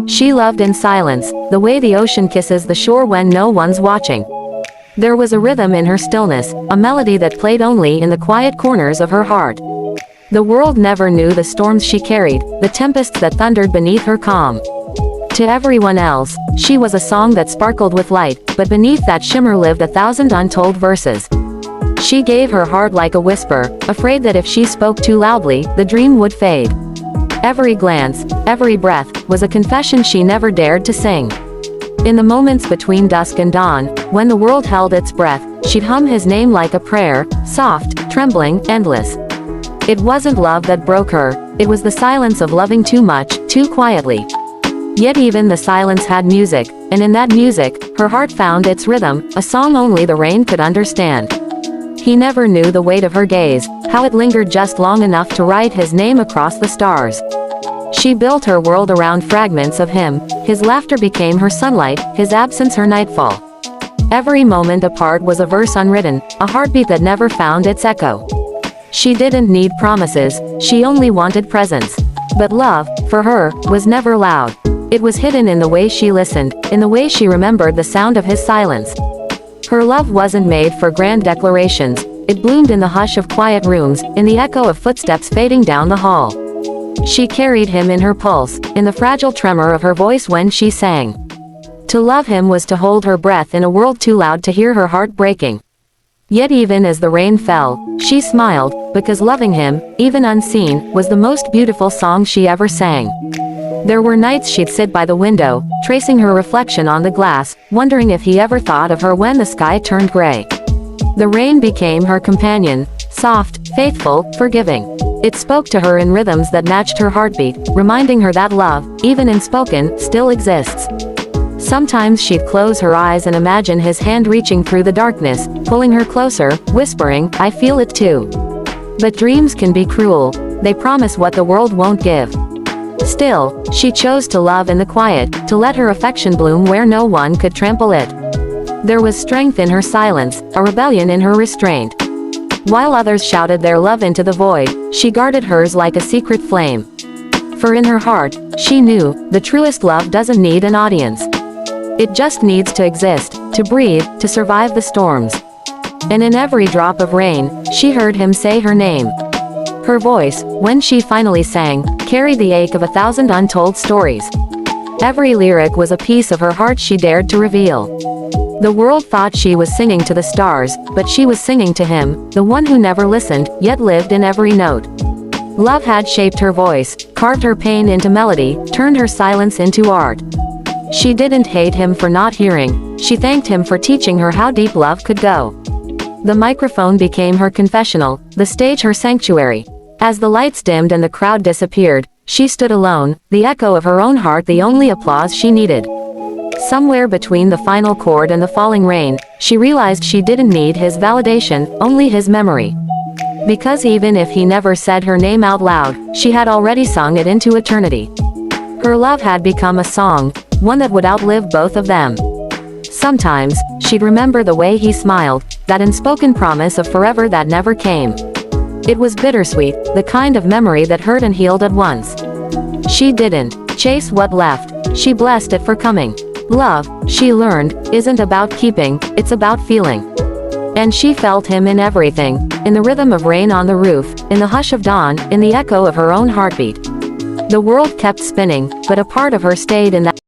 She loved in silence, the way the ocean kisses the shore when no one's watching. There was a rhythm in her stillness, a melody that played only in the quiet corners of her heart. The world never knew the storms she carried, the tempests that thundered beneath her calm. To everyone else, she was a song that sparkled with light, but beneath that shimmer lived 1,000 untold verses. She gave her heart like a whisper, afraid that if she spoke too loudly, the dream would fade. Every glance, every breath, was a confession she never dared to sing. In the moments between dusk and dawn, when the world held its breath, she'd hum his name like a prayer, soft, trembling, endless. It wasn't love that broke her, it was the silence of loving too much, too quietly. Yet even the silence had music, and in that music, her heart found its rhythm, a song only the rain could understand. He never knew the weight of her gaze, how it lingered just long enough to write his name across the stars. She built her world around fragments of him, his laughter became her sunlight, his absence her nightfall. Every moment apart was a verse unwritten, a heartbeat that never found its echo. She didn't need promises, she only wanted presence. But love, for her, was never loud. It was hidden in the way she listened, in the way she remembered the sound of his silence. Her love wasn't made for grand declarations, it bloomed in the hush of quiet rooms, in the echo of footsteps fading down the hall. She carried him in her pulse, in the fragile tremor of her voice when she sang. To love him was to hold her breath in a world too loud to hear her heart breaking. Yet even as the rain fell, she smiled, because loving him, even unseen, was the most beautiful song she ever sang. There were nights she'd sit by the window, tracing her reflection on the glass, wondering if he ever thought of her when the sky turned gray. The rain became her companion, soft, faithful, forgiving. It spoke to her in rhythms that matched her heartbeat, reminding her that love, even unspoken, still exists. Sometimes she'd close her eyes and imagine his hand reaching through the darkness, pulling her closer, whispering, "I feel it too." But dreams can be cruel, they promise what the world won't give. Still, she chose to love in the quiet, to let her affection bloom where no one could trample it. There was strength in her silence, a rebellion in her restraint. While others shouted their love into the void, she guarded hers like a secret flame. For in her heart, she knew, the truest love doesn't need an audience. It just needs to exist, to breathe, to survive the storms. And in every drop of rain, she heard him say her name. Her voice, when she finally sang, carried the ache of 1,000 untold stories. Every lyric was a piece of her heart she dared to reveal. The world thought she was singing to the stars, but she was singing to him, the one who never listened, yet lived in every note. Love had shaped her voice, carved her pain into melody, turned her silence into art. She didn't hate him for not hearing, she thanked him for teaching her how deep love could go. The microphone became her confessional, the stage her sanctuary. As the lights dimmed and the crowd disappeared, she stood alone, the echo of her own heart the only applause she needed. Somewhere between the final chord and the falling rain, she realized she didn't need his validation, only his memory. Because even if he never said her name out loud, she had already sung it into eternity. Her love had become a song, one that would outlive both of them. Sometimes, she'd remember the way he smiled, that unspoken promise of forever that never came. It was bittersweet, the kind of memory that hurt and healed at once. She didn't chase what left, she blessed it for coming. Love, she learned, isn't about keeping, it's about feeling. And she felt him in everything, in the rhythm of rain on the roof, in the hush of dawn, in the echo of her own heartbeat. The world kept spinning, but a part of her stayed in that